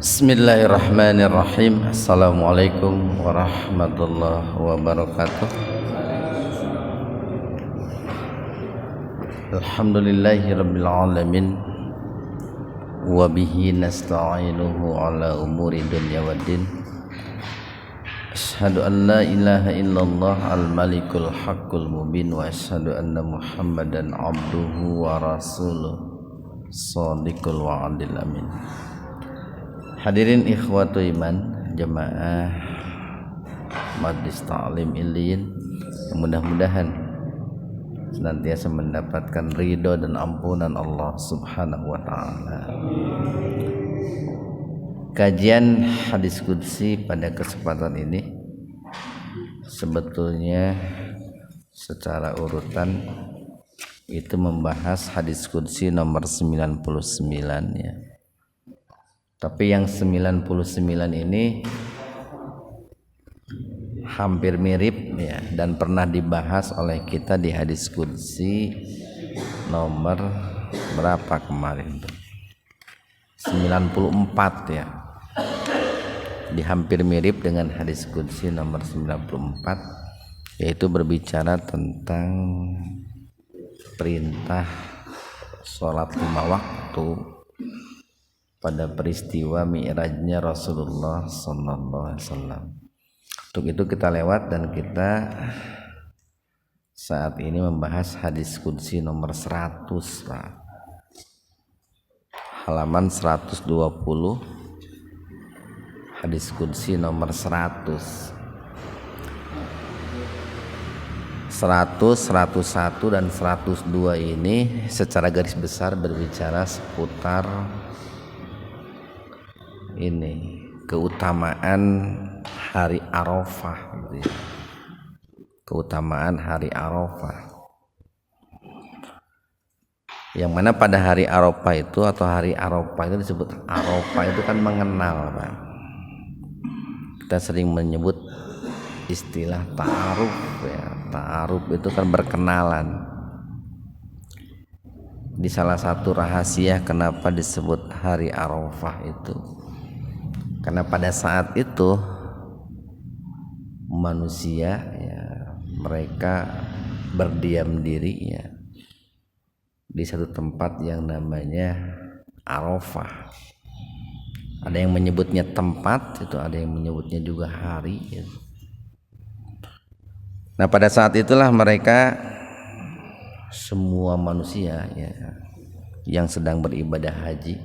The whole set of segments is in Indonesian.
Bismillahirrahmanirrahim. Assalamualaikum warahmatullahi wabarakatuh. Alhamdulillahirabbil alamin wa bihi nasta'inuhu ala umuri dunya waddin. Asyhadu an la ilaha illallah al-malikul haqqul mubin wa asyhadu anna Muhammadan abduhu wa rasuluh shadiqul wa'adil amin. Hadirin ikhwatu iman jemaah Majlis Ta'lim Iliyin, mudah-mudahan senantiasa mendapatkan ridho dan ampunan Allah Subhanahu wa taala. Kajian hadis qudsi pada kesempatan ini sebetulnya secara urutan itu membahas hadis qudsi nomor 99 ya. Tapi yang 99 ini hampir mirip ya, dan pernah dibahas oleh kita di hadis qudsi nomor berapa kemarin tuh? 94 ya. Di hampir mirip dengan hadis qudsi nomor 94, yaitu berbicara tentang perintah sholat 5 waktu pada peristiwa mi'rajnya Rasulullah sallallahu alaihi wasallam. Untuk itu kita lewat dan kita saat ini membahas hadis qudsi nomor 100 Pak. Halaman 120, hadis qudsi nomor 100, 101 dan 102 ini secara garis besar berbicara seputar ini keutamaan hari Arafah gitu ya. Keutamaan hari Arafah, yang mana pada hari Arafah itu atau hari Arafah itu disebut Arafah itu kan mengenal Pak. Kita sering menyebut istilah ta'aruf ya. Ta'aruf itu kan berkenalan. Di salah satu rahasia kenapa disebut hari Arafah itu, karena pada saat itu manusia ya, mereka berdiam diri ya di satu tempat yang namanya Arafah. Ada yang menyebutnya tempat itu, ada yang menyebutnya juga hari ya. Nah pada saat itulah mereka semua manusia ya yang sedang beribadah haji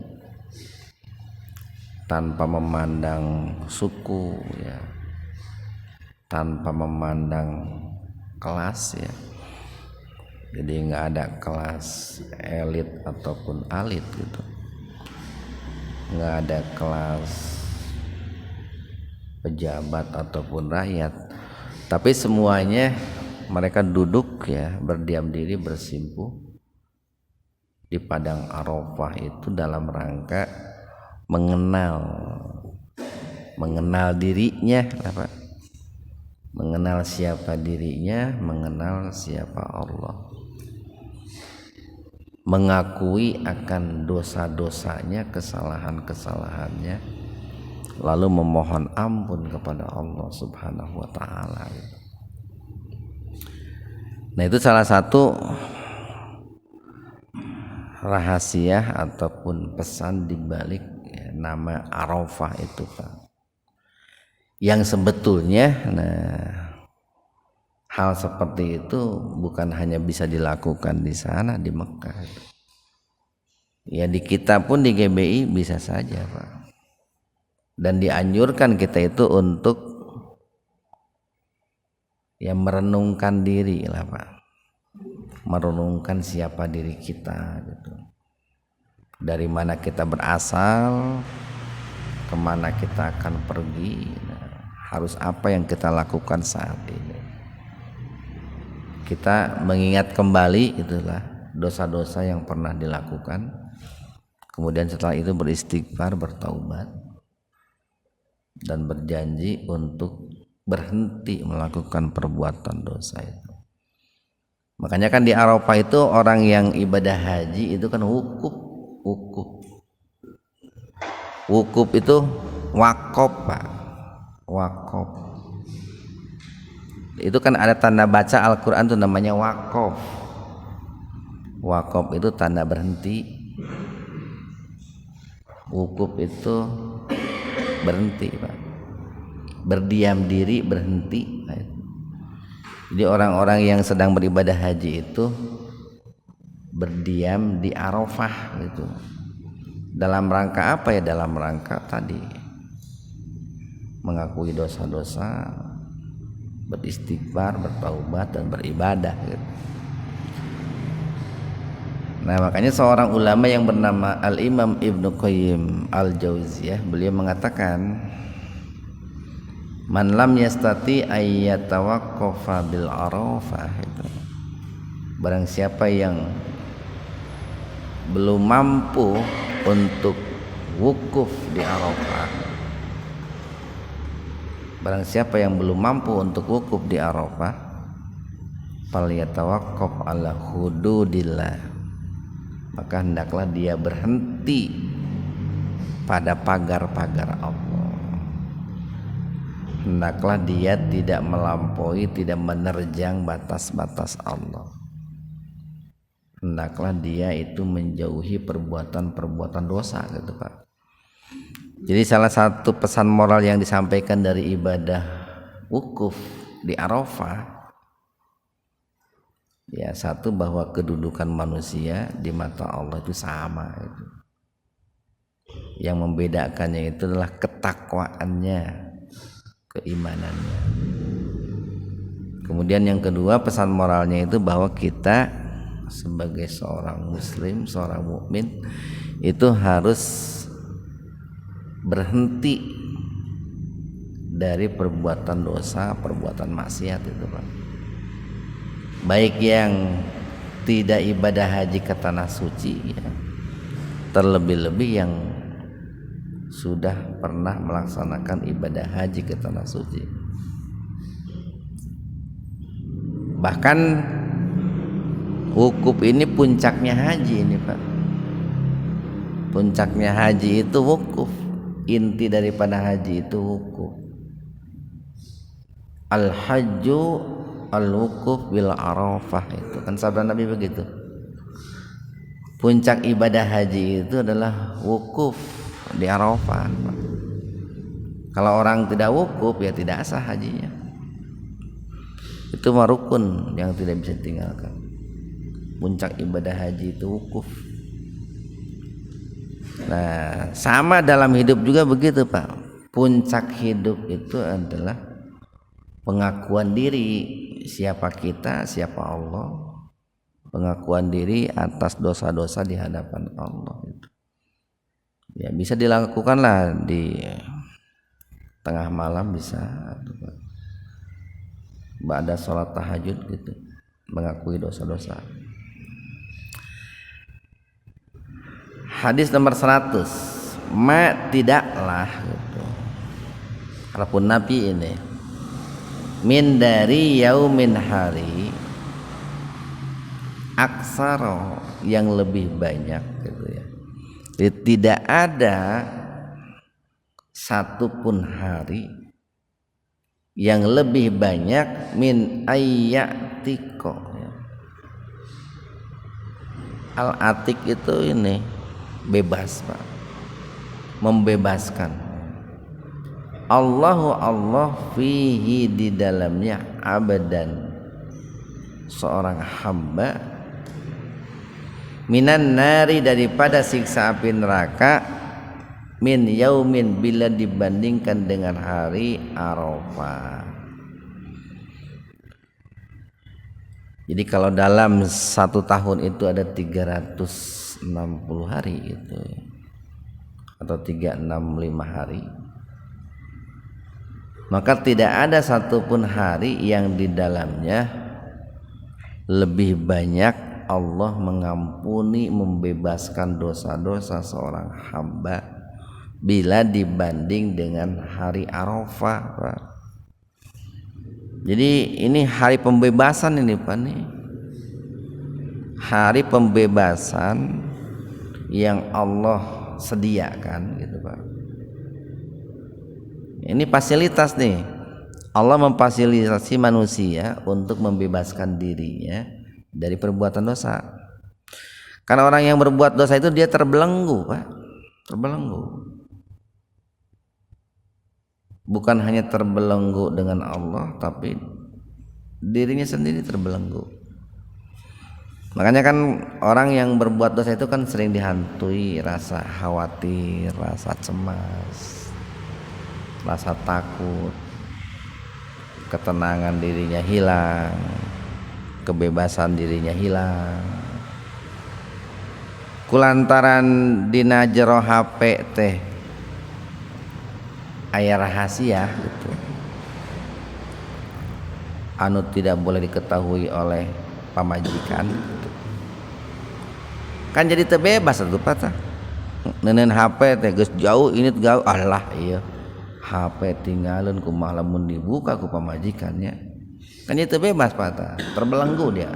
tanpa memandang suku ya, tanpa memandang kelas ya. Jadi nggak ada kelas elit ataupun alit gitu, nggak ada kelas pejabat ataupun rakyat, tapi semuanya mereka duduk ya, berdiam diri, bersimpuh di padang Arafah itu dalam rangka mengenal dirinya apa? Mengenal siapa dirinya, mengenal siapa Allah, mengakui akan dosa-dosanya, kesalahan-kesalahannya, lalu memohon ampun kepada Allah Subhanahu wa taala. Nah itu salah satu rahasia ataupun pesan dibalik ya, nama Arafah itu Pak. Yang sebetulnya hal seperti itu bukan hanya bisa dilakukan di sana di Mekah. Ya di kita pun di GBI bisa saja Pak. Dan dianjurkan kita itu untuk ya merenungkan diri lah Pak. Merenungkan siapa diri kita gitu. Dari mana kita berasal, kemana kita akan pergi, harus apa yang kita lakukan saat ini. Kita mengingat kembali itulah dosa-dosa yang pernah dilakukan, kemudian setelah itu beristighfar, bertaubat, dan berjanji untuk berhenti melakukan perbuatan dosa itu. Makanya kan di Arafah itu orang yang ibadah haji itu kan wukuf. Wukuf itu wakaf Pak, wakaf. Itu kan ada tanda baca Al-Quran itu namanya wakaf. Wakaf itu tanda berhenti. Wukuf itu berhenti Pak, berdiam diri, berhenti. Jadi orang-orang yang sedang beribadah haji itu berdiam di Arafah gitu. Dalam rangka apa ya? Dalam rangka tadi mengakui dosa-dosa, beristighfar, bertaubat dan beribadah gitu. Nah, makanya seorang ulama yang bernama Al-Imam Ibnu Qayyim Al-Jauziyah, beliau mengatakan, man lam yastati ayyatawaqqafa bil Arafah, itu barang siapa yang belum mampu untuk wukuf di Arafah, barang siapa yang belum mampu untuk wukuf di Arafah, falyatawaqqaf ala hududillah, maka hendaklah dia berhenti pada pagar-pagar Allah. Hendaklah dia tidak melampaui, tidak menerjang batas-batas Allah. Hendaklah dia itu menjauhi perbuatan-perbuatan dosa gitu Pak. Jadi salah satu pesan moral yang disampaikan dari ibadah wukuf di Arafah, ya satu, bahwa kedudukan manusia di mata Allah itu sama itu. Yang membedakannya itu adalah ketakwaannya, keimanannya. Kemudian yang kedua, pesan moralnya itu bahwa kita sebagai seorang muslim, seorang mukmin itu harus berhenti dari perbuatan dosa, perbuatan maksiat itu Pak. Baik yang tidak ibadah haji ke tanah suci ya, terlebih-lebih yang sudah pernah melaksanakan ibadah haji ke tanah suci. Bahkan wukuf ini puncaknya haji ini Pak. Puncaknya haji itu wukuf. Inti daripada haji itu wukuf. Al-hajju al-wukuf bil Arafah, itu kan sabda Nabi begitu. Puncak ibadah haji itu adalah wukuf di Arafah. Kalau orang tidak wukuf ya tidak sah hajinya. Itu rukun yang tidak bisa ditinggalkan. Puncak ibadah haji itu wukuf. Nah, sama dalam hidup juga begitu Pak. Puncak hidup itu adalah pengakuan diri, siapa kita, siapa Allah. Pengakuan diri atas dosa-dosa di hadapan Allah. Ya bisa dilakukanlah di tengah malam, bisa ba'da sholat tahajud gitu, mengakui dosa-dosa. Hadis nomor 100, tidaklah gitu, harapun Nabi ini, min dari yaumin hari, aksaro yang lebih banyak gitu ya. Jadi tidak ada satupun hari yang lebih banyak min ayyatiko ya. Al-atik itu ini bebas Pak, membebaskan. Allahu Allah fihi, di dalamnya, abadan, seorang hamba, minan nari, daripada siksa api neraka, min yaumin, bila dibandingkan dengan hari Arafah. Jadi kalau dalam satu tahun itu ada 360 hari itu, atau 365 hari, maka tidak ada satupun hari yang di dalamnya lebih banyak Allah mengampuni, membebaskan dosa-dosa seorang hamba bila dibanding dengan hari Arafah Pak. Jadi ini hari pembebasan ini Pak nih. Hari pembebasan yang Allah sediakan gitu Pak. Ini fasilitas nih. Allah memfasilitasi manusia untuk membebaskan dirinya dari perbuatan dosa. Karena orang yang berbuat dosa itu dia terbelenggu, Pak. Terbelenggu. Bukan hanya terbelenggu dengan Allah, tapi dirinya sendiri terbelenggu. Makanya kan orang yang berbuat dosa itu kan sering dihantui rasa khawatir, rasa cemas, rasa takut, ketenangan dirinya hilang, kebebasan dirinya hilang. Kulantaran dina jero HP teh aya rahasia gitu, anu tidak boleh diketahui oleh pamajikan gitu. Kan jadi terbebas atuh patah. Neneun HP teh geus jauh ini jauh, alah ieu HP tinggalin kumaha lamun dibuka ku pamajikannya. Kan itu bebas patah, terbelenggu dia,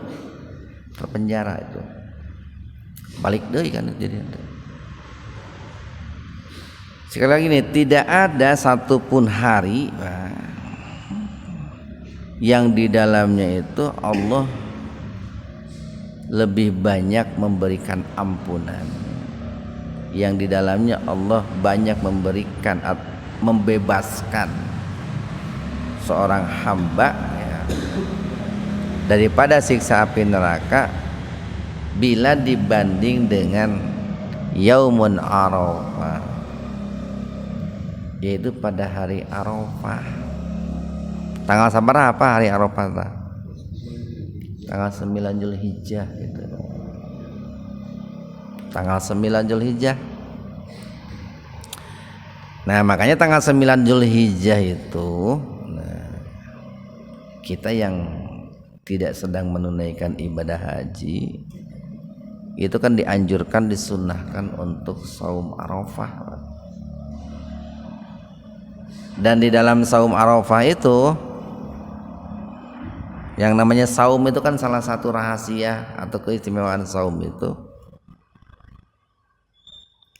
terpenjara itu. Balik deui kan jadi. Sekali lagi nih, tidak ada satupun hari yang di dalamnya itu Allah lebih banyak memberikan ampunan, yang di dalamnya Allah banyak memberikan membebaskan seorang hamba ya, daripada siksa api neraka bila dibanding dengan Yaumun Arafah, yaitu pada hari Arafah. Tanggal sabaraha hari Arafah? Tanggal 9 Zulhijjah gitu. Tanggal 9 Zulhijjah. Nah, makanya tanggal 9 Zulhijjah itu kita yang tidak sedang menunaikan ibadah haji itu kan dianjurkan, disunnahkan untuk saum Arafah. Dan di dalam saum Arafah itu yang namanya saum itu kan salah satu rahasia atau keistimewaan saum itu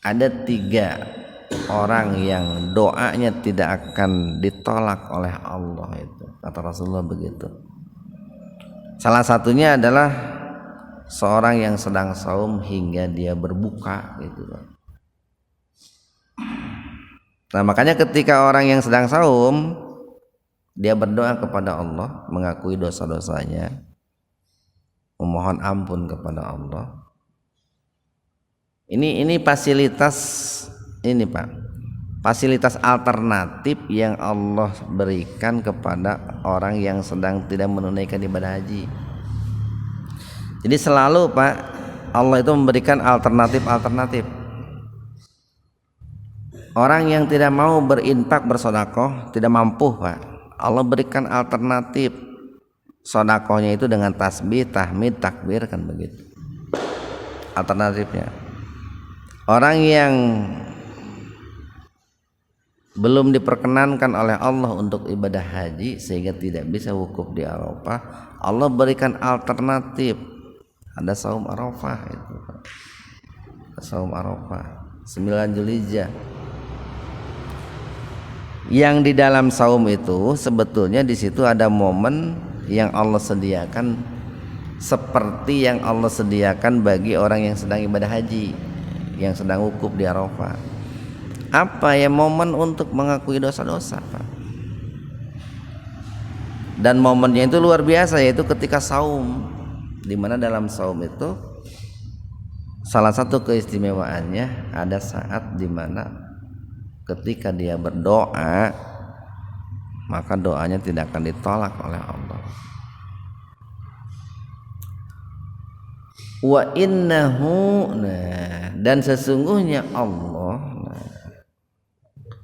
ada 3 orang yang doanya tidak akan ditolak oleh Allah, itu kata Rasulullah begitu. Salah satunya adalah seorang yang sedang saum hingga dia berbuka gitu. Nah, makanya ketika orang yang sedang saum dia berdoa kepada Allah, mengakui dosa-dosanya, memohon ampun kepada Allah. Ini fasilitas ini Pak, fasilitas alternatif yang Allah berikan kepada orang yang sedang tidak menunaikan ibadah haji. Jadi selalu Pak, Allah itu memberikan alternatif. Orang yang tidak mau berinfak bersedekah tidak mampu Pak, Allah berikan alternatif. Sedekahnya itu dengan tasbih, tahmid, takbir, kan begitu alternatifnya. Orang yang belum diperkenankan oleh Allah untuk ibadah haji sehingga tidak bisa wukuf di Arafah, Allah berikan alternatif. Ada saum Arafah itu. Saum Arafah 9 Zulhijjah. Yang di dalam saum itu sebetulnya di situ ada momen yang Allah sediakan seperti yang Allah sediakan bagi orang yang sedang ibadah haji, yang sedang wukuf di Arafah. Apa ya? Momen untuk mengakui dosa-dosa Pak. Dan momennya itu luar biasa, yaitu ketika saum, di mana dalam saum itu salah satu keistimewaannya ada saat di mana ketika dia berdoa maka doanya tidak akan ditolak oleh Allah. Wa innahu, dan sesungguhnya Allah,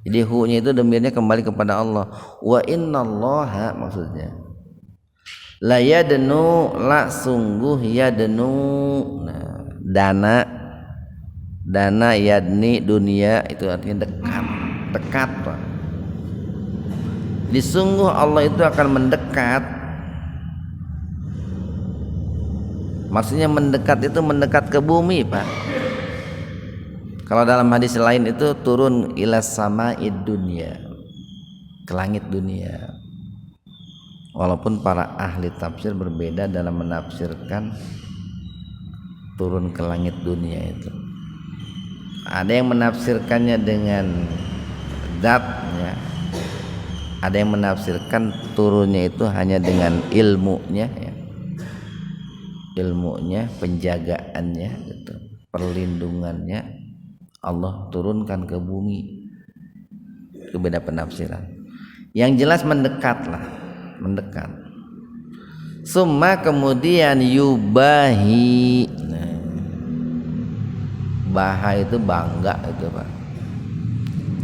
jadi hu-nya itu dhamirnya kembali kepada Allah. Wa innallaha maksudnya la yadnu, la sungguh yadnu, dana yadni dunia itu artinya dekat Pak. Disungguh Allah itu akan mendekat. Maksudnya mendekat itu mendekat ke bumi Pak. Kalau dalam hadis lain itu turun ila sama'id dunya, ke langit dunia. Walaupun para ahli tafsir berbeda dalam menafsirkan turun ke langit dunia itu. Ada yang menafsirkannya dengan zatnya, ada yang menafsirkan turunnya itu hanya dengan ilmunya ya. Ilmunya, penjagaannya gitu, perlindungannya Allah turunkan ke bumi. Itu beda penafsiran. Yang jelas mendekat. Summa kemudian yubahi. Nah, baha itu bangga itu Pak.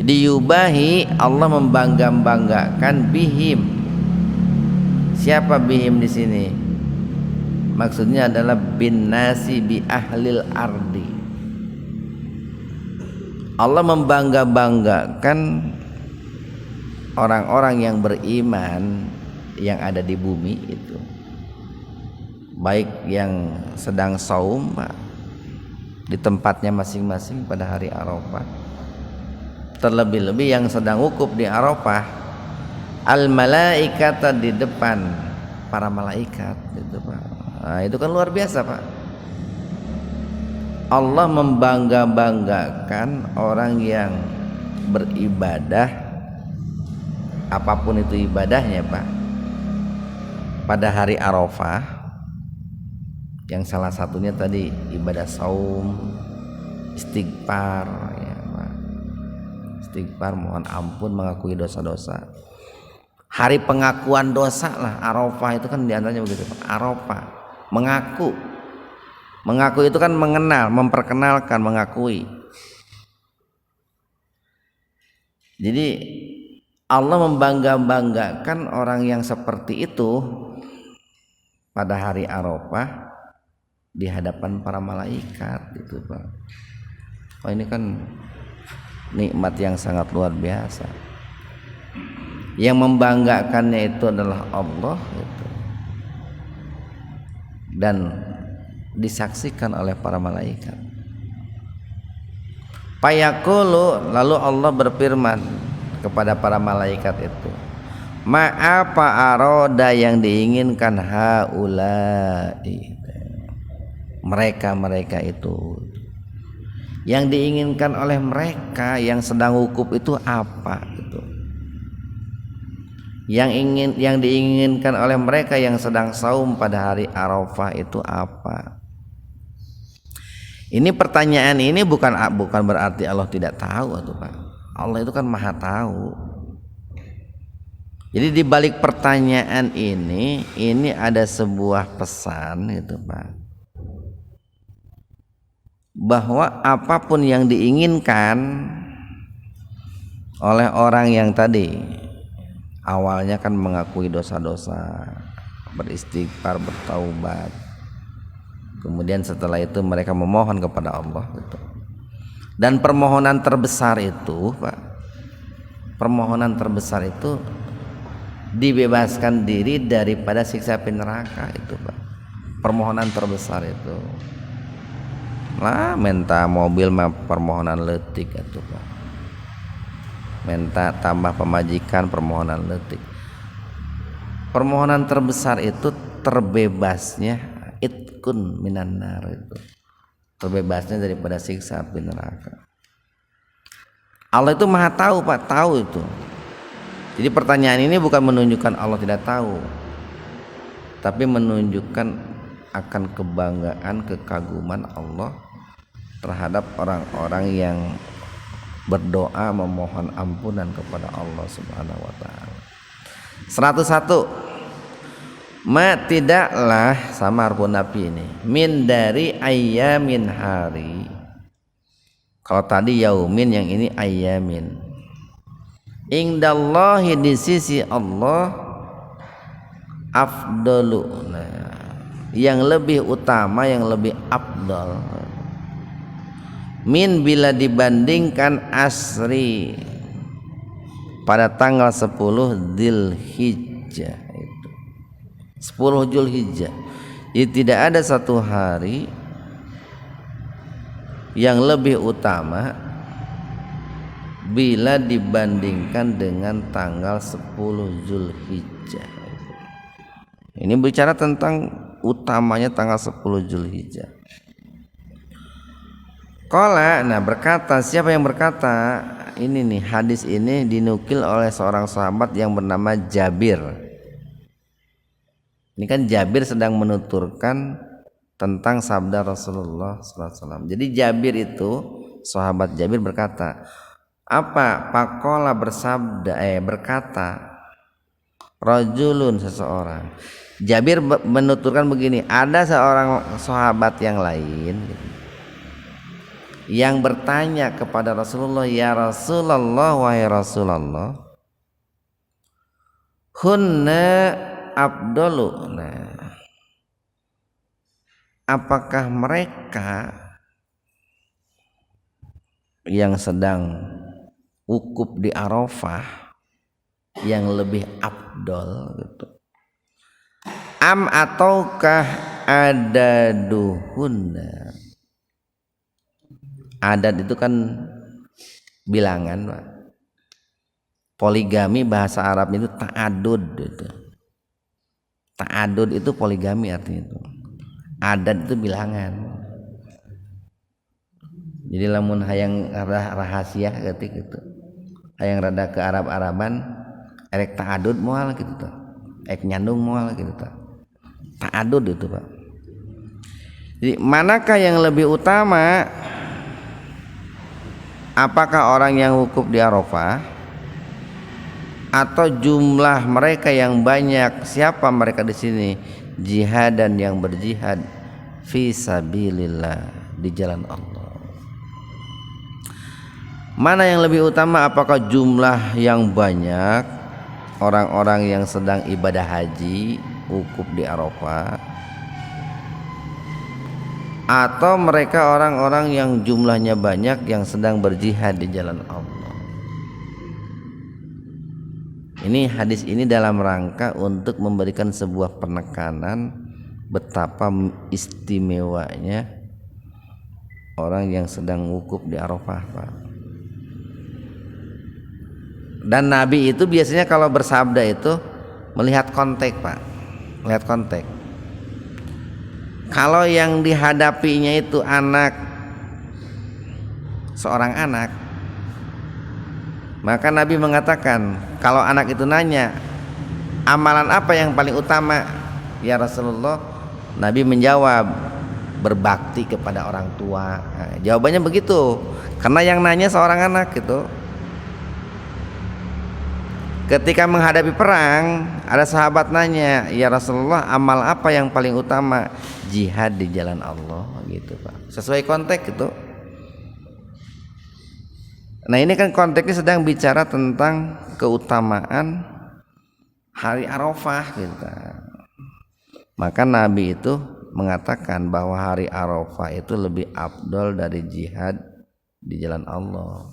Jadi yubahi, Allah membangga-banggakan bihim. Siapa bihim di sini? Maksudnya adalah bin nasi bi ahlil ardi. Allah membangga-banggakan orang-orang yang beriman yang ada di bumi itu, baik yang sedang saum di tempatnya masing-masing pada hari Arafah, terlebih-lebih yang sedang wukuf di Arafah, al malaikata di depan para malaikat itu Pak. Nah, itu kan luar biasa Pak. Allah membangga-banggakan orang yang beribadah, apapun itu ibadahnya Pak, pada hari Arafah, yang salah satunya tadi ibadah saum, istighfar ya Pak. Istighfar, mohon ampun, mengakui dosa-dosa. Hari pengakuan dosa lah Arafah itu kan diantaranya begitu Pak. Arafah, mengaku itu kan mengenal, memperkenalkan, mengakui. Jadi Allah membangga-banggakan orang yang seperti itu pada hari Arafah di hadapan para malaikat itu Pak. Oh, ini kan nikmat yang sangat luar biasa. Yang membanggakannya itu adalah Allah gitu. Dan disaksikan oleh para malaikat. Fayaqulu, lalu Allah berfirman kepada para malaikat itu, ma'apa aroda yang diinginkan haulai, mereka itu, yang diinginkan oleh mereka yang sedang wukuf itu apa gitu. Yang diinginkan oleh mereka yang sedang saum pada hari Arafah itu apa? Ini pertanyaan ini bukan berarti Allah tidak tahu atau Pak. Allah itu kan Maha tahu. Jadi di balik pertanyaan ini ada sebuah pesan gitu Pak, bahwa apapun yang diinginkan oleh orang yang tadi awalnya kan mengakui dosa-dosa, beristighfar, bertaubat, kemudian setelah itu mereka memohon kepada Allah gitu. Dan permohonan terbesar itu Pak, permohonan terbesar itu dibebaskan diri daripada siksa api neraka itu Pak. Permohonan terbesar itu lah, minta mobil mah permohonan letik itu Pak, minta tambah pemajikan permohonan letik. Permohonan terbesar itu terbebasnya itkun minan nar, itu terbebasnya daripada siksa api neraka. Allah itu Maha tahu Pak, tahu itu. Jadi pertanyaan ini bukan menunjukkan Allah tidak tahu, tapi menunjukkan akan kebanggaan, kekaguman Allah terhadap orang-orang yang berdoa memohon ampunan kepada Allah Subhanahu wa taala. 101, ma tidaklah, sama harfu nafi ini, min dari ayyamin hari. Kalau tadi yaumin, yang ini ayyamin. Indallahi, di sisi Allah, afdalu, nah, yang lebih utama, yang lebih afdal, min bila dibandingkan asri pada tanggal 10 Dzulhijjah itu 10 Dzulhijjah. Jadi tidak ada satu hari yang lebih utama bila dibandingkan dengan tanggal 10 Zulhijjah. Ini bicara tentang utamanya tanggal 10 Zulhijjah. Qala, nah berkata, siapa yang berkata? Ini nih, hadis ini dinukil oleh seorang sahabat yang bernama Jabir. Ini kan Jabir sedang menuturkan tentang sabda Rasulullah SAW. Jadi Jabir itu, sahabat Jabir berkata, apa? Pakola berkata, rajulun, seseorang. Jabir menuturkan begini, ada seorang sahabat yang lain yang bertanya kepada Rasulullah, ya Rasulullah, wahai Rasulullah, hunna afdalu. Nah, apakah mereka yang sedang wukuf di Arafah yang lebih afdal gitu, am ataukah adaduhunna? Adat itu kan bilangan, Pak. Poligami bahasa Arab itu ta'adud itu. Ta'adud itu poligami artinya itu. Adat itu bilangan. Jadi lamun hayang rahasia ketik itu. Hayang rada ke Arab-Araban erek ta'adud moal gitu tuh. Erek nyandung moal gitu tuh. Ta'adud itu, Pak. Jadi manakah yang lebih utama? Apakah orang yang wukuf di Arafah atau jumlah mereka yang banyak? Siapa mereka di sini? Jihadan, yang berjihad fi sabilillah, di jalan Allah. Mana yang lebih utama? Apakah jumlah yang banyak orang-orang yang sedang ibadah haji wukuf di Arafah, atau mereka orang-orang yang jumlahnya banyak yang sedang berjihad di jalan Allah? Ini hadis ini dalam rangka untuk memberikan sebuah penekanan betapa istimewanya orang yang sedang wukuf di Arafah, Pak. Dan Nabi itu biasanya kalau bersabda itu melihat konteks, Pak. Melihat konteks. Kalau yang dihadapinya itu seorang anak, maka Nabi mengatakan, kalau anak itu nanya, amalan apa yang paling utama ya Rasulullah? Nabi menjawab, berbakti kepada orang tua. Nah, jawabannya begitu, karena yang nanya seorang anak gitu. Ketika menghadapi perang, ada sahabat nanya, ya Rasulullah, amal apa yang paling utama? Jihad di jalan Allah, gitu, Pak. Sesuai konteks itu. Nah, ini kan konteksnya sedang bicara tentang keutamaan hari Arafah, gitu. Maka Nabi itu mengatakan bahwa hari Arafah itu lebih afdal dari jihad di jalan Allah.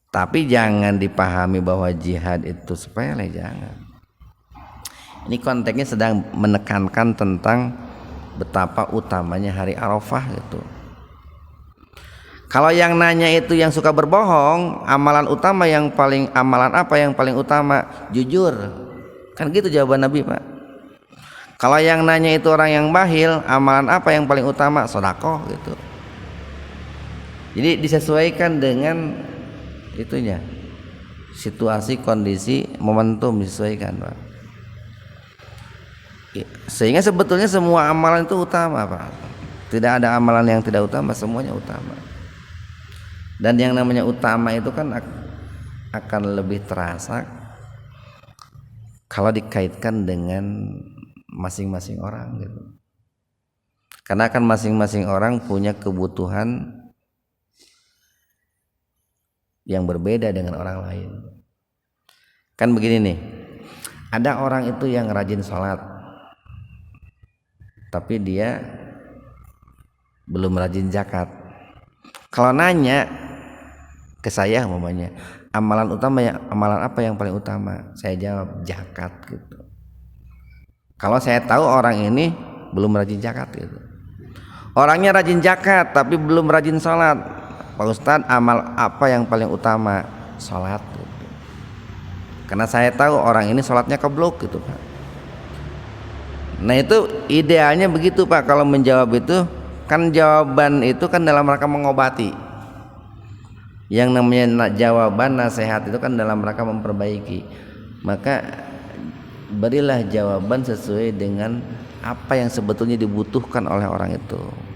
Tapi jangan dipahami bahwa jihad itu sepele, jangan. Ini konteksnya sedang menekankan tentang betapa utamanya hari Arafah gitu. Kalau yang nanya itu yang suka berbohong, amalan apa yang paling utama? Jujur. Kan gitu jawaban Nabi, Pak. Kalau yang nanya itu orang yang bakhil, amalan apa yang paling utama? Sedekah gitu. Jadi disesuaikan dengan itunya. Situasi, kondisi, momentum disesuaikan, Pak. Sehingga sebetulnya semua amalan itu utama, Pak. Tidak ada amalan yang tidak utama, semuanya utama. Dan yang namanya utama itu kan akan lebih terasa kalau dikaitkan dengan masing-masing orang gitu. Karena kan masing-masing orang punya kebutuhan yang berbeda dengan orang lain. Kan begini nih, ada orang itu yang rajin sholat, tapi dia belum rajin zakat. Kalau nanya ke saya umpamanya, amalan apa yang paling utama? Saya jawab zakat gitu. Kalau saya tahu orang ini belum rajin zakat gitu. Orangnya rajin zakat tapi belum rajin sholat, Pak Ustadz, amal apa yang paling utama? Sholat gitu. Karena saya tahu orang ini sholatnya keblok gitu Pak. Nah itu idealnya begitu Pak. Kalau menjawab itu kan jawaban itu kan dalam rangka mengobati. Yang namanya jawaban nasihat itu kan dalam rangka memperbaiki. Maka berilah jawaban sesuai dengan apa yang sebetulnya dibutuhkan oleh orang itu.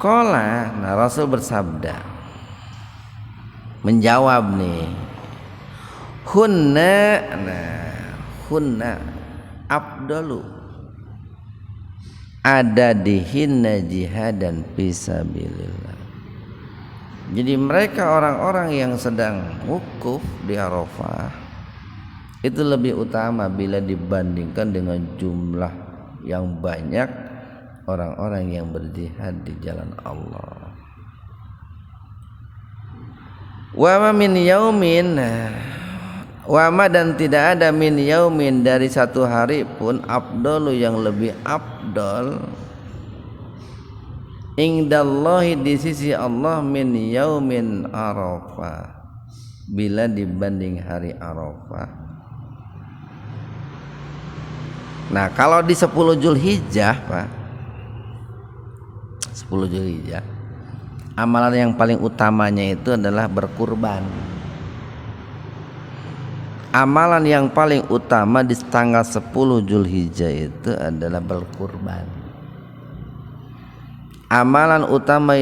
Qala, nah Rasul bersabda, menjawab nih, hunna afdalu ada dihinna jihadan fisabilillah. Jadi mereka orang-orang yang sedang wukuf di Arafah itu lebih utama bila dibandingkan dengan jumlah yang banyak orang-orang yang berjihad di jalan Allah. Wa ma min yaumin, wa ma dan tidak ada min yaumin dari satu hari pun afdalu yang lebih afdal indallahi di sisi Allah min yaumin Arafah bila dibanding hari Arafah. Nah kalau di 10 Zulhijjah Pak, 10 Zulhijjah amalan yang paling utamanya itu adalah berkurban. Amalan yang paling utama di tanggal 10 Zulhijjah itu adalah berkurban. Amalan utama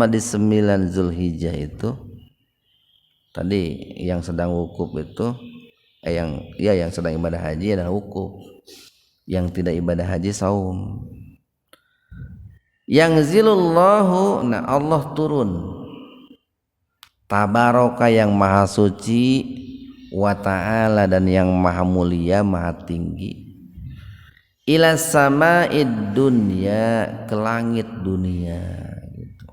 di 9 Zulhijjah itu tadi yang sedang wukuf itu yang sedang ibadah haji adalah wukuf. Yang tidak ibadah haji saum. Yang zilullahu, nah Allah turun, tabaraka yang maha suci, wa ta'ala dan yang maha mulia, maha tinggi, ila sama'id dunya, ke langit dunia gitu.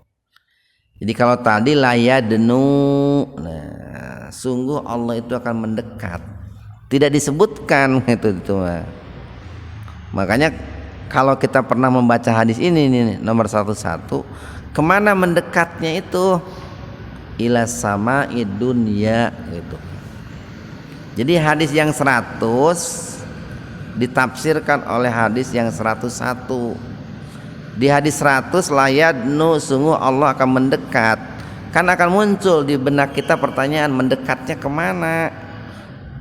Jadi kalau tadi layadnu, nah sungguh Allah itu akan mendekat, tidak disebutkan itu makanya kalau kita pernah membaca hadis ini nih, nomor 11, kemana mendekatnya itu? Ila sama'id dunya gitu. Jadi hadis yang 100 ditafsirkan oleh hadis yang 101. Di hadis 100 layadnu, sungguh Allah akan mendekat. Kan akan muncul di benak kita pertanyaan, mendekatnya kemana?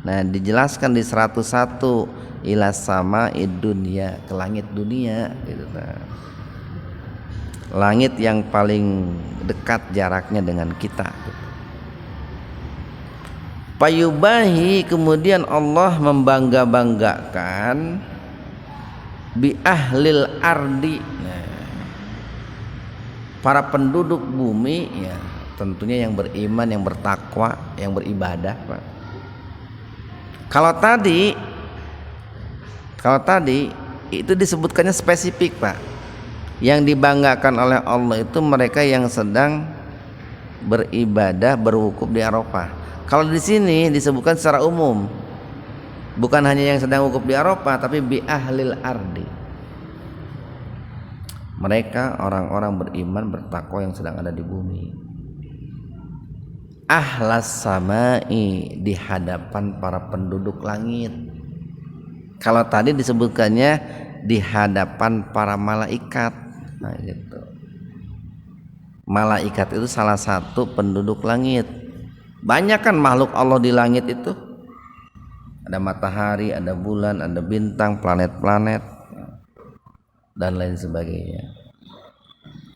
Nah dijelaskan di 101, ila sama'id dunya, ke langit dunia gitu. Nah, langit yang paling dekat jaraknya dengan kita. Payubahi, kemudian Allah membangga-banggakan bi ahlil ardi, nah, para penduduk bumi ya, tentunya yang beriman, yang bertakwa, yang beribadah Pak. Kalau tadi itu disebutkannya spesifik Pak. Yang dibanggakan oleh Allah itu mereka yang sedang beribadah, berwukuf di Arafah. Kalau di sini disebutkan secara umum, bukan hanya yang sedang wukuf di Arafah, tapi bi ahlil ardi, mereka orang-orang beriman, bertakwa yang sedang ada di bumi. Ahlas samai, di hadapan para penduduk langit. Kalau tadi disebutkannya di hadapan para malaikat. Nah gitu. Malaikat itu salah satu penduduk langit. Banyak kan makhluk Allah di langit itu. Ada matahari, ada bulan, ada bintang, planet-planet dan lain sebagainya.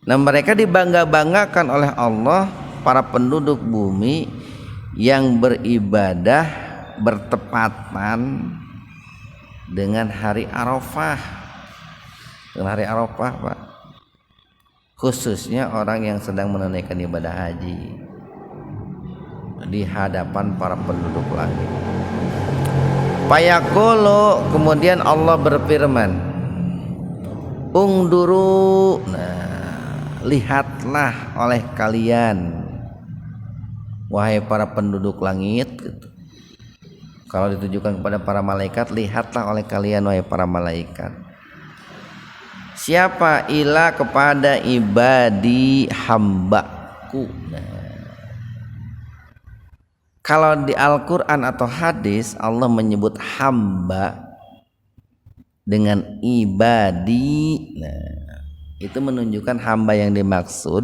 Nah mereka dibangga-banggakan oleh Allah, para penduduk bumi yang beribadah bertepatan dengan hari Arafah. Dengan hari Arafah Pak, khususnya orang yang sedang menunaikan ibadah haji di hadapan para penduduk langit. Payaqulu, kemudian Allah berfirman, ungduru, nah lihatlah oleh kalian wahai para penduduk langit gitu. Kalau ditujukan kepada para malaikat, lihatlah oleh kalian wahai para malaikat, Siapa? Ila kepada ibadi hambaku. Kalau di Al-Quran atau hadis Allah menyebut hamba dengan ibadi, itu menunjukkan hamba yang dimaksud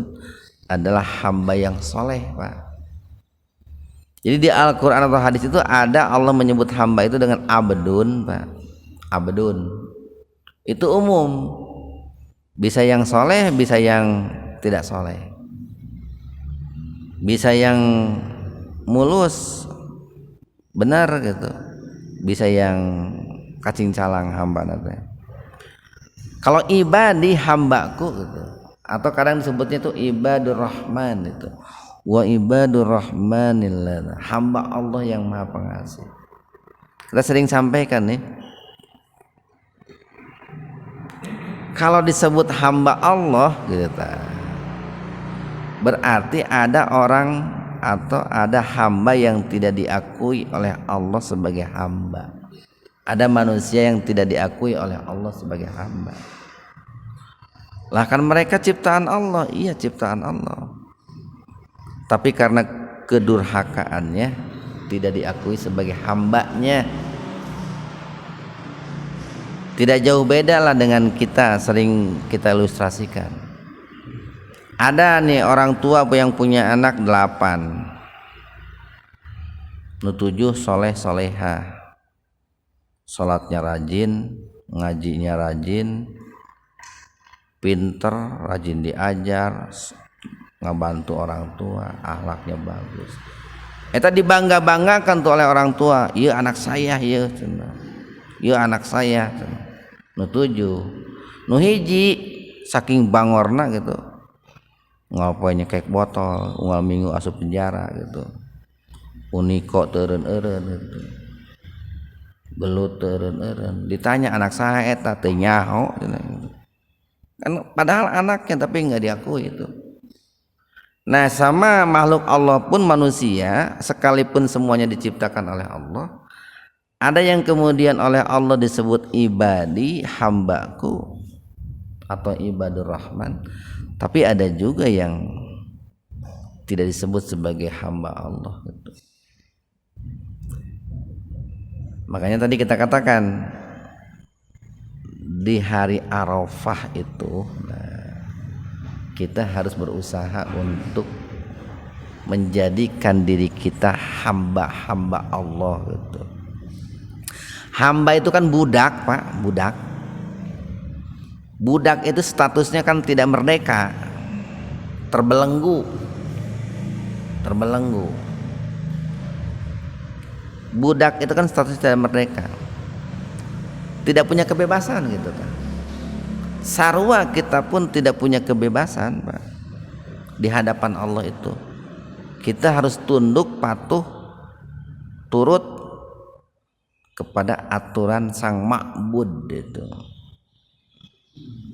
adalah hamba yang soleh, Pak. Jadi di Al-Quran atau hadis itu ada Allah menyebut hamba itu dengan abdun, Pak. Abdun itu umum, bisa yang soleh, bisa yang tidak soleh, bisa yang mulus benar gitu, bisa yang kacing calang hamba nanti. Kalau ibadi hambaku gitu, atau kadang disebutnya itu ibadur rahman itu, wa ibadur rahmanillah, hamba Allah yang maha pengasih. Kita sering sampaikan nih, kalau disebut hamba Allah gitu, berarti ada orang atau ada hamba yang tidak diakui oleh Allah sebagai hamba. Ada manusia yang tidak diakui oleh Allah sebagai hamba. Lah kan mereka ciptaan Allah, iya ciptaan Allah. Tapi karena kedurhakaannya tidak diakui sebagai hambanya. Tidak jauh beda lah dengan kita, sering kita ilustrasikan. Ada nih orang tua yang punya anak 8, 7 soleh soleha, sholatnya rajin, ngajinya rajin, pinter, rajin diajar, ngebantu orang tua, akhlaknya bagus. Eta dibangga-banggakan tuh oleh orang tua. Iya anak saya, iya anak saya. Nu 7, nu hiji saking bangorna gitu, ngapain nyekek botol, unggal minggu asup penjara gitu, uniko teureun-eureun gitu, belut teureun-eureun. Ditanya anak saya eta teu nyaho kan, padahal anaknya tapi nggak diakui itu. Nah sama makhluk Allah pun manusia, sekalipun semuanya diciptakan oleh Allah, ada yang kemudian oleh Allah disebut ibadi hambaku atau ibadur rahman, tapi ada juga yang tidak disebut sebagai hamba Allah gitu. Makanya tadi kita katakan di hari Arafah itu, kita harus berusaha untuk menjadikan diri kita hamba-hamba Allah gitu. Hamba itu kan budak, Pak, budak. Budak itu statusnya kan tidak merdeka, terbelenggu. Budak itu kan statusnya tidak merdeka, tidak punya kebebasan gitu kan. Sarwa kita pun tidak punya kebebasan, Pak. Di hadapan Allah itu kita harus tunduk, patuh, turut kepada aturan sang ma'bud itu.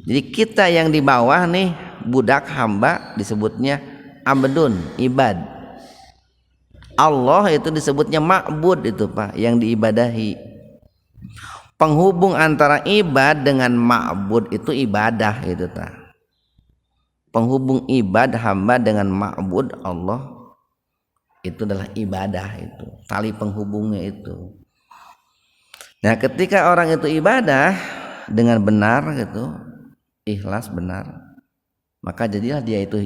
Jadi kita yang di bawah nih, budak hamba disebutnya abdun, ibad. Allah itu disebutnya ma'bud itu, Pak, yang diibadahi. Penghubung antara ibad dengan ma'bud itu ibadah gitu, Pak. Penghubung ibad hamba dengan ma'bud Allah itu adalah ibadah itu, tali penghubungnya itu. Nah ketika orang itu ibadah dengan benar gitu, ikhlas benar, maka jadilah dia itu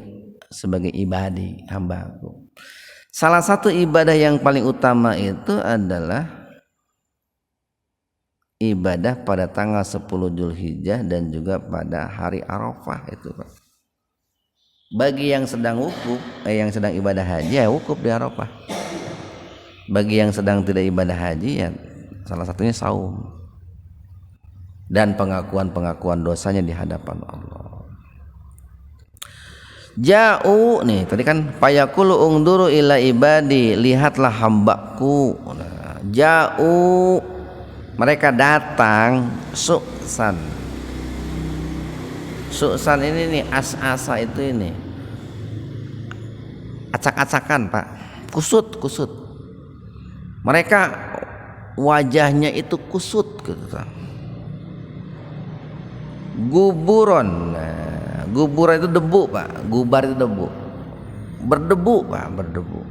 sebagai ibadi, hambaku. Salah satu ibadah yang paling utama itu adalah ibadah pada tanggal 10 Zulhijjah dan juga pada hari Arafah itu, Pak. Bagi yang sedang wukuf, yang sedang ibadah haji ya wukuf di Arafah. Bagi yang sedang tidak ibadah haji ya salah satunya saum dan pengakuan dosanya di hadapan Allah. Ja'u nih tadi kan fayaqulu ungduru ila ibadi, lihatlah hambaku. Ja'u mereka datang su'san. Su'san ini nih as-asa itu ini acak-acakan, Pak, kusut. Mereka wajahnya itu kusut gitu. guburon. Nah, guburon itu debu Pak, gubar itu debu, berdebu Pak, berdebu.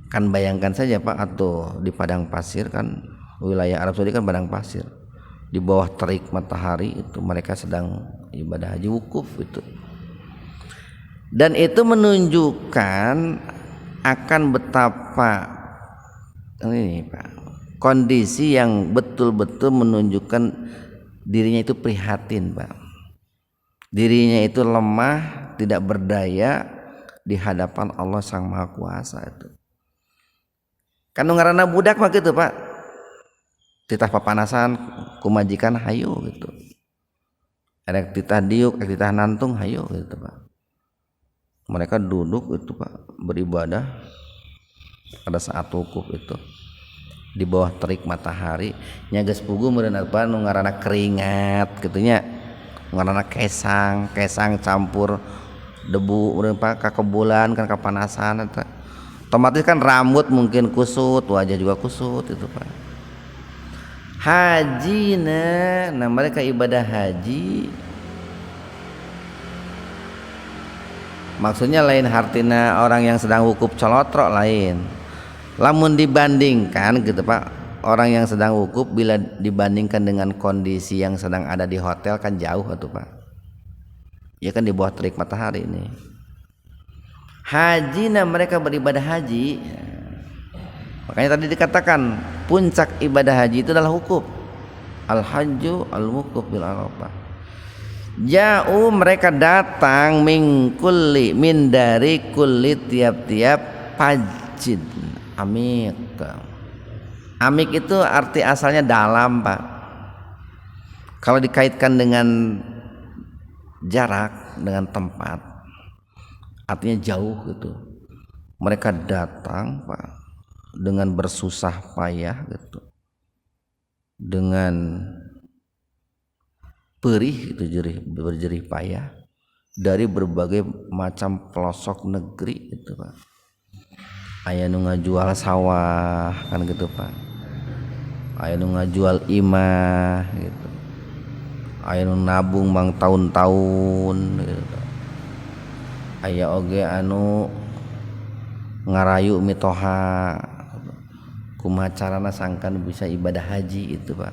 Kan bayangkan saja Pak, atau di padang pasir kan, wilayah Arab Saudi kan padang pasir, di bawah terik matahari itu mereka sedang ibadah haji wukuf itu. Dan itu menunjukkan akan betapa ini Pak, kondisi yang betul-betul menunjukkan dirinya itu prihatin Pak, dirinya itu lemah, tidak berdaya di hadapan Allah Sang Maha Kuasa itu. Kan ngaranna budak mah gitu Pak, titah papanasan kumajikan hayu gitu, ada titah diuk, ada titah nantung hayu gitu Pak. Mereka duduk itu Pak, beribadah pada saat wukuf itu di bawah terik matahari, nya geus puguh meureun apa nu ngaranna keringat gitunya, ngaranna kesang campur debu meureun Pak, kakebulan kan kapanasan eta. Otomatis kan rambut mungkin kusut, wajah juga kusut itu Pak. Haji nah mereka ibadah haji maksudnya lain hartina orang yang sedang wukuf colotrok lain. Lamun dibandingkan gitu Pak, orang yang sedang wukuf bila dibandingkan dengan kondisi yang sedang ada di hotel kan jauh tuh Pak. Ya kan di bawah terik matahari ini. Haji nah mereka beribadah haji. Makanya tadi dikatakan puncak ibadah haji itu adalah wukuf. Al-hajju al-wukuf bil Arafah. Jauh mereka datang min dari kulli tiap-tiap pajid amik. Amik itu arti asalnya dalam Pak. Kalau dikaitkan dengan jarak, dengan tempat, artinya jauh gitu. Mereka datang Pak dengan bersusah payah gitu, dengan perih itu berjerih payah dari berbagai macam pelosok negeri itu Pak. Aya nu ngajual sawah kan gitu Pak, aya nu ngajual imah gitu, aya nu nabung mang tahun-tahun gitu, aya oge anu ngarayu mitoha kumaha carana sangkan bisa ibadah haji itu Pak.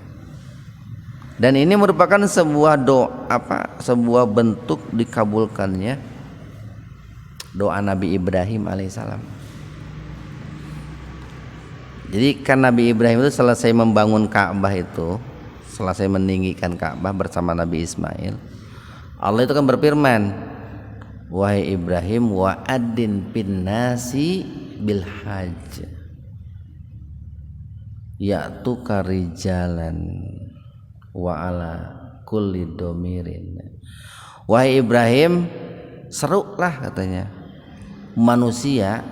Dan ini merupakan sebuah sebuah bentuk dikabulkannya doa Nabi Ibrahim alaihissalam. Jadi kan Nabi Ibrahim itu selesai membangun Ka'bah itu, selesai meninggikan Ka'bah bersama Nabi Ismail, Allah itu kan berfirman, wahai Ibrahim wa adin pinnasi bil hajj ya'tuka rijalan wa ala kulli domirin. Wahai Ibrahim, serulah katanya manusia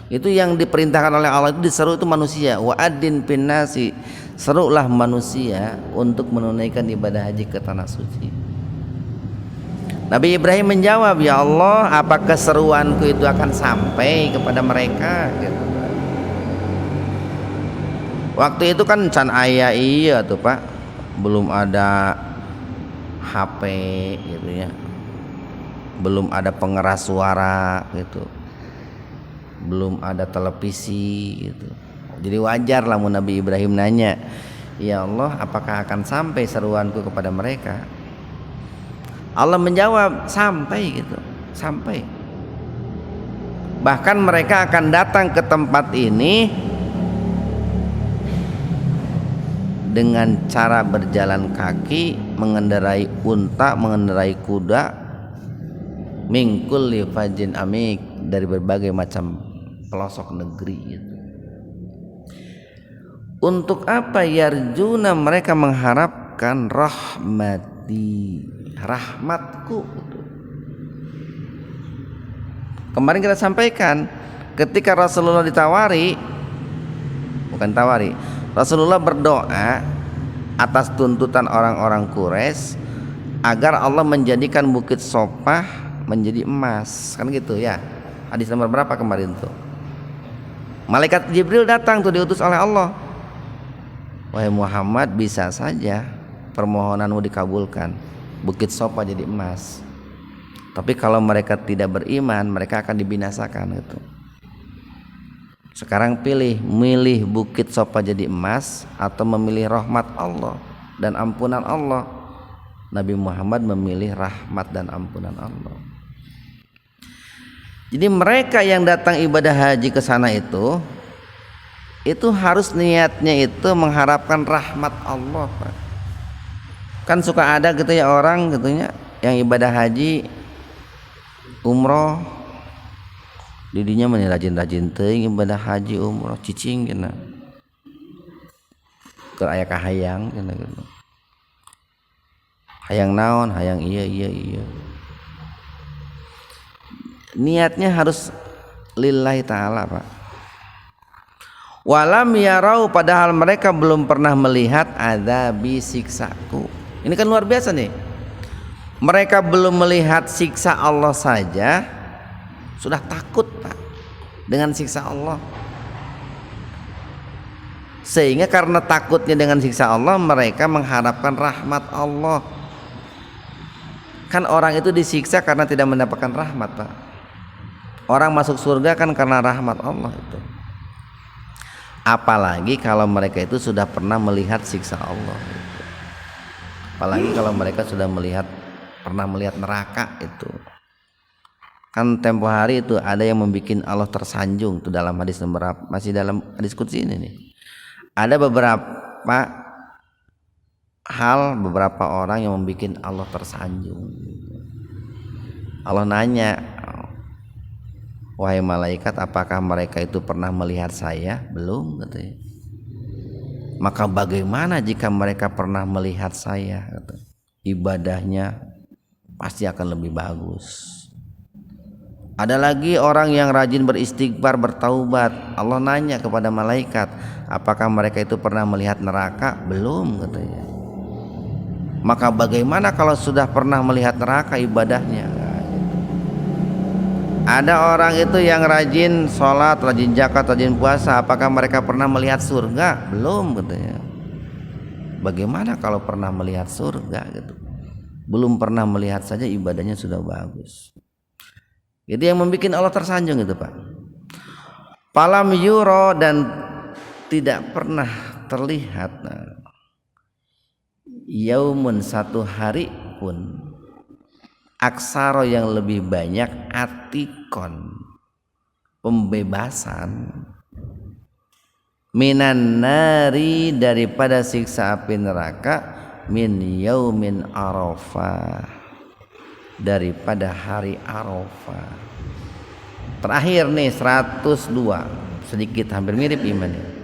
itu, yang diperintahkan oleh Allah itu diseru itu manusia. Wa adin pinnasi, serulah manusia untuk menunaikan ibadah haji ke tanah suci. Nabi Ibrahim menjawab, ya Allah, apakah seruanku itu akan sampai kepada mereka gitu. Waktu itu kan can aya iya tuh Pak, belum ada HP gitu ya, belum ada pengeras suara gitu, belum ada televisi gitu. Jadi wajar lah Nabi Ibrahim nanya, ya Allah, apakah akan sampai seruanku kepada mereka? Allah menjawab, sampai gitu, sampai. Bahkan mereka akan datang ke tempat ini dengan cara berjalan kaki, mengendarai unta, mengendarai kuda, mingkul li fajin amik, dari berbagai macam pelosok negeri itu. Untuk apa? Yarjuna, mereka mengharapkan rahmati, rahmatku. Kemarin kita sampaikan ketika Rasulullah ditawari, bukan tawari, Rasulullah berdoa atas tuntutan orang-orang Quraisy agar Allah menjadikan Bukit Sofah menjadi emas, kan gitu ya. Hadis nomor berapa kemarin tuh? Malaikat Jibril datang tuh, diutus oleh Allah. Wahai Muhammad, bisa saja permohonanmu dikabulkan, Bukit Sofa jadi emas. Tapi kalau mereka tidak beriman, mereka akan dibinasakan gitu. Sekarang milih Bukit Sofa jadi emas atau memilih rahmat Allah dan ampunan Allah. Nabi Muhammad memilih rahmat dan ampunan Allah. Jadi mereka yang datang ibadah haji ke sana itu harus niatnya itu mengharapkan rahmat Allah, Pak. Kan suka ada gitu ya orang gitu ya yang ibadah haji umroh didinya meni rajin-rajin teuing ibadah haji umroh cicing gitu. Ke aya kahayang gitu. Hayang naon, hayang iya. Niatnya harus lillahi ta'ala, Pak. Walam yarau, padahal mereka belum pernah melihat adzabi, siksaku. Ini kan luar biasa nih. Mereka belum melihat siksa Allah saja sudah takut, Pak, dengan siksa Allah. Sehingga karena takutnya dengan siksa Allah, mereka mengharapkan rahmat Allah. Kan orang itu disiksa karena tidak mendapatkan rahmat, Pak. Orang masuk surga kan karena rahmat Allah itu. Apalagi kalau mereka itu sudah pernah melihat siksa Allah. Apalagi kalau mereka sudah pernah melihat neraka itu. Kan tempo hari itu ada yang membuat Allah tersanjung itu dalam hadis masih dalam hadis qudsi ini nih. Ada beberapa orang yang membuat Allah tersanjung. Allah nanya, wahai malaikat, apakah mereka itu pernah melihat saya? Belum, katanya. Maka bagaimana jika mereka pernah melihat saya? Kata. Ibadahnya pasti akan lebih bagus. Ada lagi orang yang rajin beristighfar, bertaubat. Allah nanya kepada malaikat, apakah mereka itu pernah melihat neraka? Belum, katanya. Maka bagaimana kalau sudah pernah melihat neraka ibadahnya? Ada orang itu yang rajin sholat, rajin zakat, rajin puasa, apakah mereka pernah melihat surga? Belum, katanya. Bagaimana kalau pernah melihat surga gitu? Belum pernah melihat saja ibadahnya sudah bagus. Itu yang membuat Allah tersanjung itu, Pak. Falam yuro, dan tidak pernah terlihat yaumun, satu hari pun, aksaro yang lebih banyak, atikon, pembebasan, minan nari, daripada siksa api neraka, min yaumin arafah, daripada hari Arafah. Terakhir nih 102, sedikit hampir mirip imannya.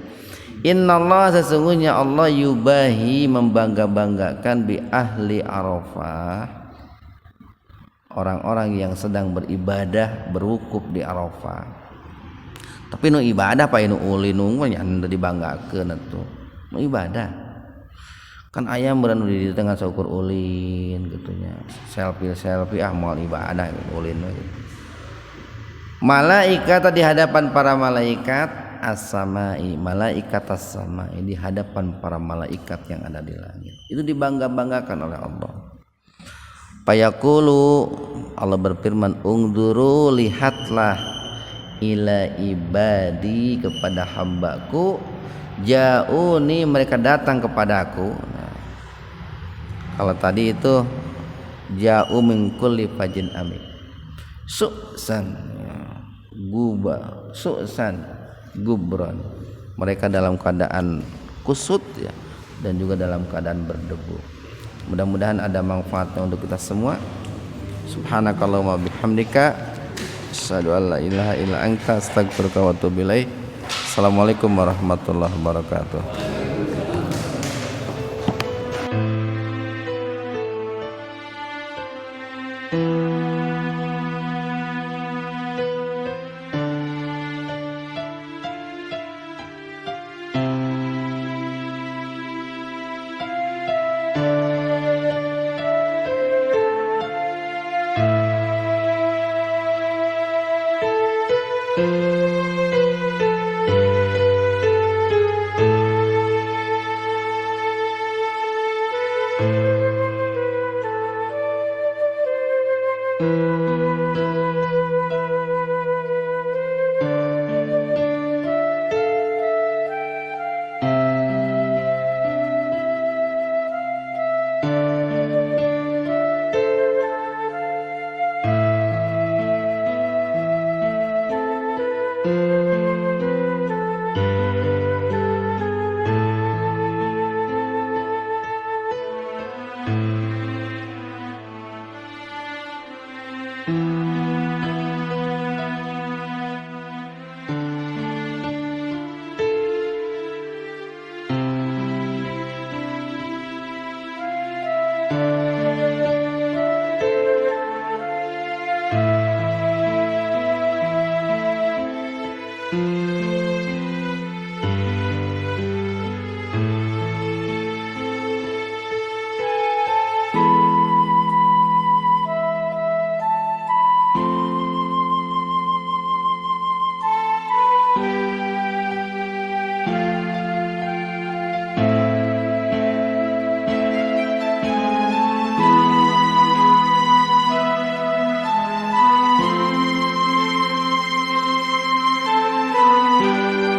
Innallaha, sesungguhnya Allah, yubahi, membangga-banggakan, bi ahli Arafah, orang-orang yang sedang beribadah, berwukuf di Arafah. Tapi nu ibadah Pak, nu ulin nu nya dibanggakeun atuh. Nu ibadah. Kan ayam beran di tengah saukur ulin gitunya. Selfie moal ibadah ulin gitu. Malaikat di hadapan para malaikat as-samai, malaikat as-samai, di hadapan para malaikat yang ada di langit. Itu dibangga-banggakan oleh Allah. Fayaqulu, Allah berfirman, ungduru, lihatlah, ila ibadi, kepada hambaku, ja'uni, mereka datang kepadaku. Nah, kalau tadi itu ja'u min kulli fajin amik, su'san, su'san, gubron, mereka dalam keadaan kusut ya, dan juga dalam keadaan berdebu. Mudah-mudahan ada manfaatnya untuk kita semua. Subhanakallahumma bihamdika, asyhadu an la ilaha illa anta, astaghfiruka wa atubu ilaik. Assalamualaikum warahmatullahi wabarakatuh.